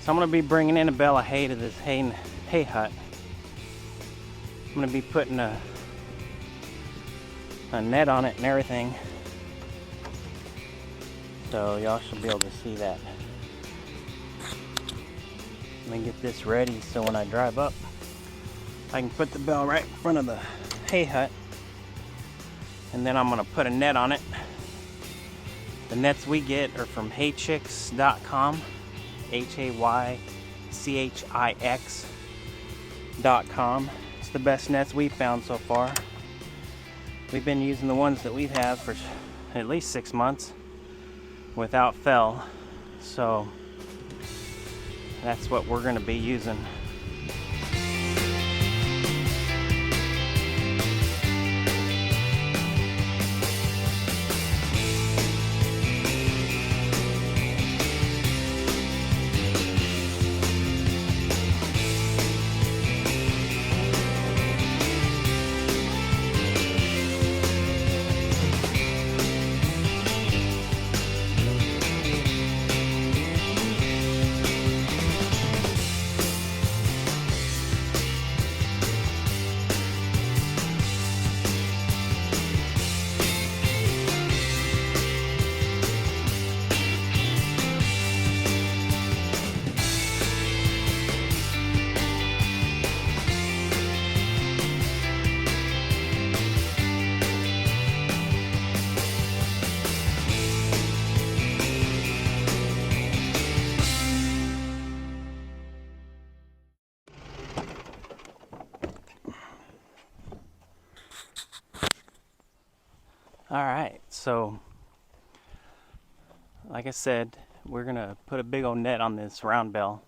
So I'm going to be bringing in a bale of hay to this hay hut. I'm going to be putting a net on it and everything. So y'all should be able to see that. Let me get this ready so when I drive up, I can put the bale right in front of the hay hut. And then I'm going to put a net on it. The nets we get are from haychix.com, HAYCHIX.com. It's the best nets we've found so far. We've been using the ones that we've had for at least 6 months without fail. So that's what we're going to be using. Alright, so like I said, we're going to put a big old net on this round bale.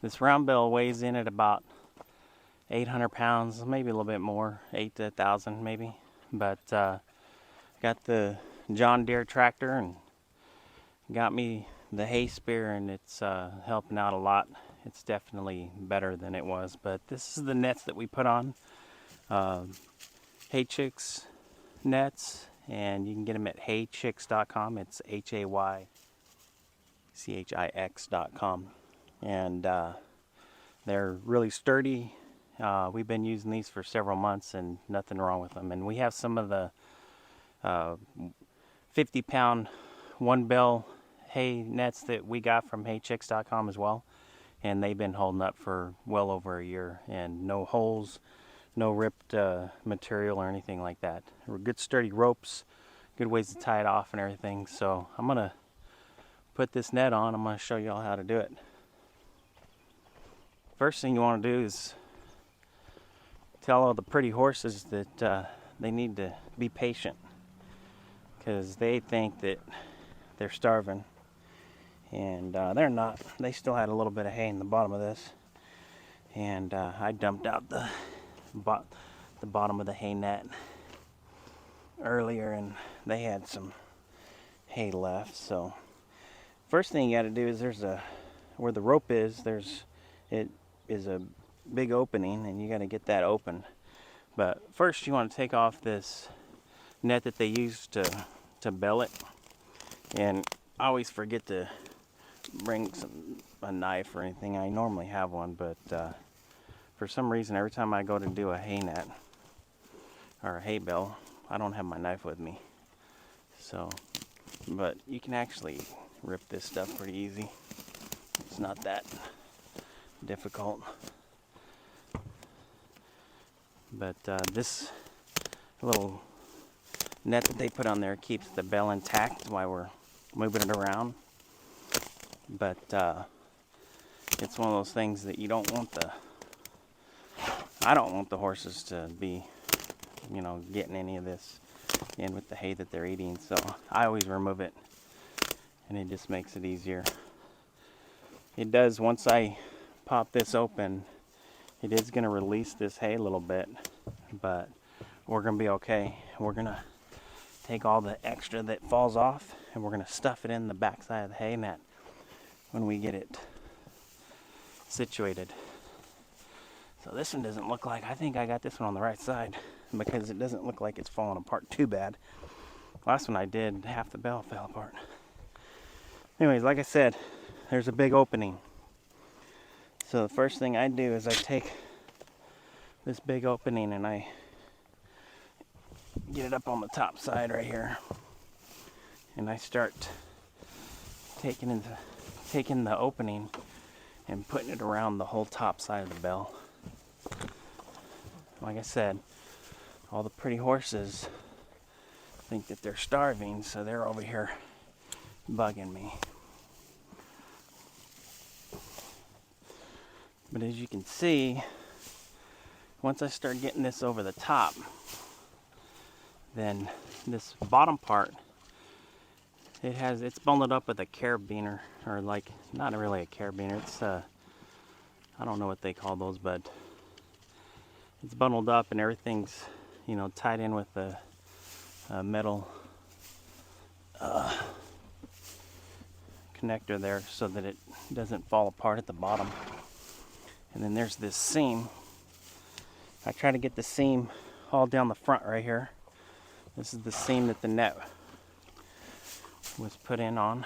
This round bale weighs in at about 800 pounds, maybe a little bit more, 8 to 1,000 maybe. But got the John Deere tractor and got me the hay spear, and it's helping out a lot. It's definitely better than it was. But this is the nets that we put on. Haychix nets. And you can get them at haychix.com. It's HAYCHIX.com. And they're really sturdy. We've been using these for several months and nothing wrong with them. And we have some of the 50-pound one bale hay nets that we got from haychix.com as well. And they've been holding up for well over a year. And no holes, no ripped material or anything like that. Good sturdy ropes, good ways to tie it off and everything. So I'm going to put this net on. I'm going to show you all how to do it. First thing you want to do is tell all the pretty horses that they need to be patient, because they think that they're starving, and they're not. They still had a little bit of hay in the bottom of this, and I dumped out the bottom of the hay net earlier, and they had some hay left. So first thing you got to do is where the rope is, it is a big opening, and you got to get that open. But first you want to take off this net that they use to bale it, and I always forget to bring a knife or anything. I normally have one, but for some reason, every time I go to do a hay net or a hay bale, I don't have my knife with me. So, but you can actually rip this stuff pretty easy. It's not that difficult. But this little net that they put on there keeps the bale intact while we're moving it around. But it's one of those things that you don't want I don't want the horses to be, getting any of this in with the hay that they're eating. So I always remove it, and it just makes it easier. It does, once I pop this open, it is going to release this hay a little bit, but we're going to be okay. We're going to take all the extra that falls off, and we're going to stuff it in the backside of the hay net when we get it situated. So this one doesn't look like, I think I got this one on the right side, because it doesn't look like it's falling apart too bad. Last one I did, half the bale fell apart. Anyways, like I said, there's a big opening. So the first thing I do is I take this big opening and I get it up on the top side right here, and I start taking the opening and putting it around the whole top side of the bell. Like I said, all the pretty horses think that they're starving, so they're over here bugging me. But as you can see, once I start getting this over the top, then this bottom part, it's bundled up with a carabiner, or like, not really a carabiner, it's I don't know what they call those, but it's bundled up and everything's, you know, tied in with the metal connector there so that it doesn't fall apart at the bottom. And then there's this seam. I try to get the seam all down the front right here. This is the seam that the net was put in on.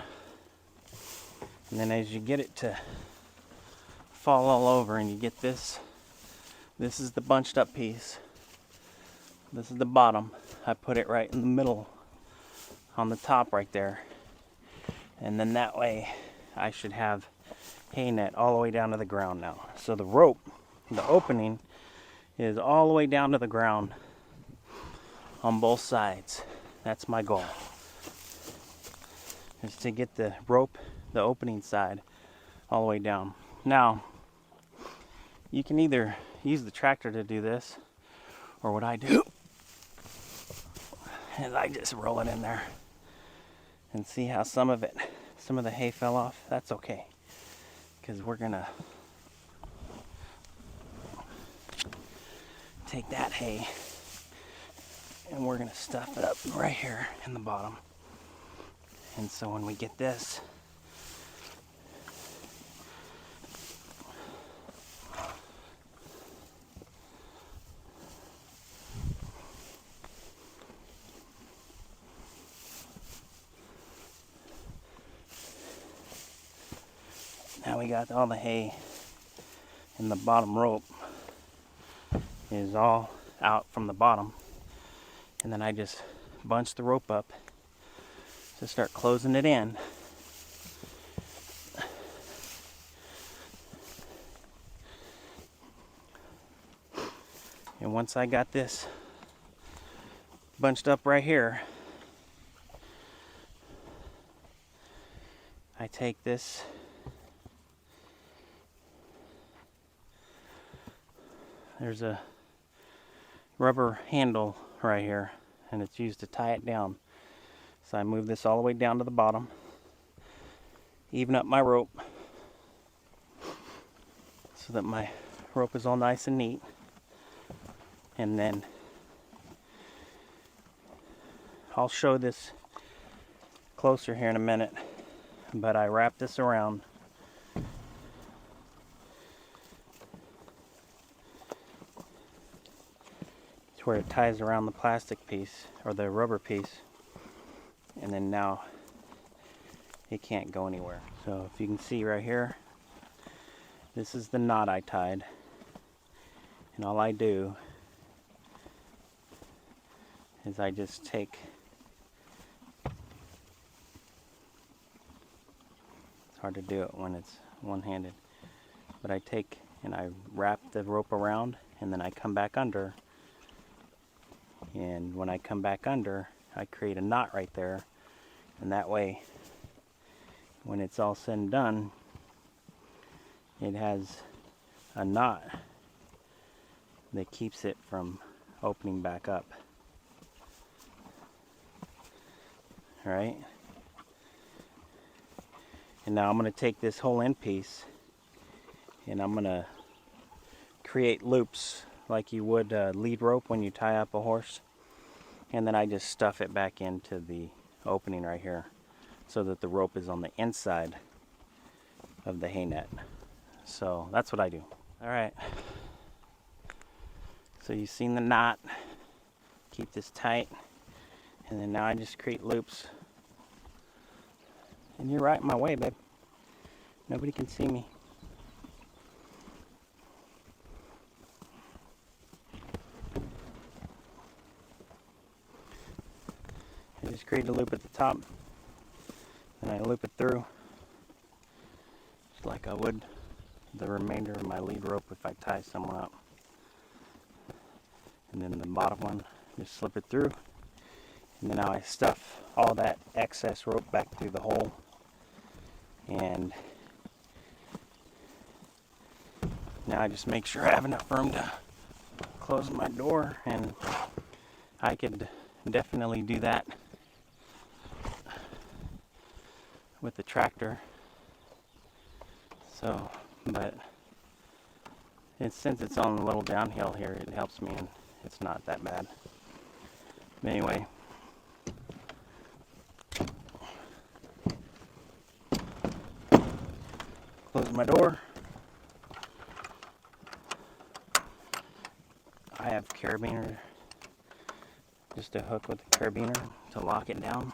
And then as you get it to fall all over and you get this is the bunched up piece. This is the bottom. I put it right in the middle on the top right there. And then that way I should have hay net all the way down to the ground now. So the rope, the opening, is all the way down to the ground on both sides. That's my goal, is to get the rope, the opening side, all the way down. Now, you can either use the tractor to do this, or what I do is I just roll it in there. And see how some of the hay fell off? That's okay, because we're gonna take that hay and we're gonna stuff it up right here in the bottom. And so when we get this, now we got all the hay, and the bottom rope is all out from the bottom. And then I just bunch the rope up to start closing it in. And once I got this bunched up right here, I take this there's a rubber handle right here, and it's used to tie it down. So I move this all the way down to the bottom, even up my rope so that my rope is all nice and neat. And then I'll show this closer here in a minute, but I wrap this around to where it ties around the plastic piece or the rubber piece, and then now it can't go anywhere. So if you can see right here, this is the knot I tied, and all I do is I just take, it's hard to do it when it's one-handed, but I take and I wrap the rope around, and then I come back under, and when I come back under, I create a knot right there, and that way when it's all said and done, it has a knot that keeps it from opening back up. Alright? And now I'm going to take this whole end piece and I'm going to create loops like you would lead rope when you tie up a horse. And then I just stuff it back into the opening right here so that the rope is on the inside of the hay net. So that's what I do. Alright. So you've seen the knot. Keep this tight. And then now I just create loops. And you're right in my way, babe. Nobody can see me. just create a loop at the top, and I loop it through just like I would the remainder of my lead rope if I tie someone up. And then the bottom one, just slip it through, and then now I stuff all that excess rope back through the hole, and now I just make sure I have enough room to close my door, and I could definitely do that with the tractor. So, but since it's on a little downhill here, it helps me, and it's not that bad. But anyway, close my door. I have carabiner, just a hook with a carabiner to lock it down.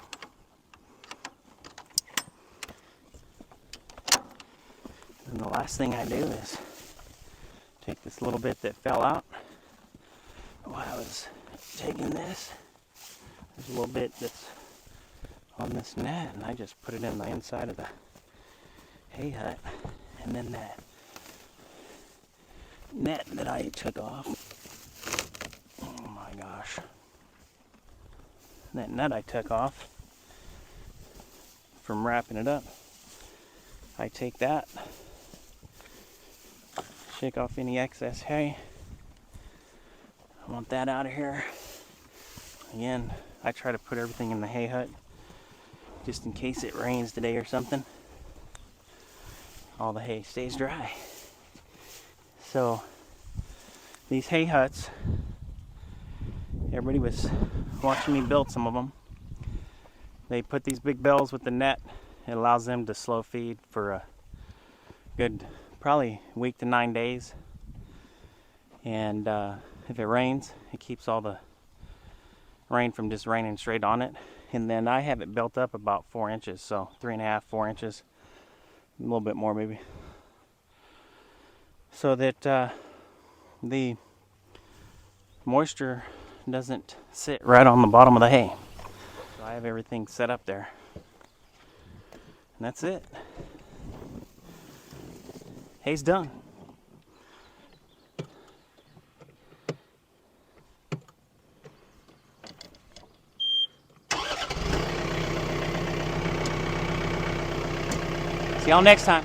And the last thing I do is take this little bit that fell out while I was taking this. There's a little bit that's on this net, and I just put it in the inside of the hay hut. And then that net that I took off, oh my gosh, that net I took off from wrapping it up, I take that, shake off any excess hay. I want that out of here. Again, I try to put everything in the hay hut just in case it rains today or something. All the hay stays dry. So these hay huts, everybody was watching me build some of them. They put these big bells with the net. It allows them to slow feed for a good probably week to 9 days. And if it rains, it keeps all the rain from just raining straight on it. And then I have it built up about 4 inches, so 3.5, 4 inches, a little bit more maybe, so that the moisture doesn't sit right on the bottom of the hay. So I have everything set up there, and that's it. Hay's done. See y'all next time.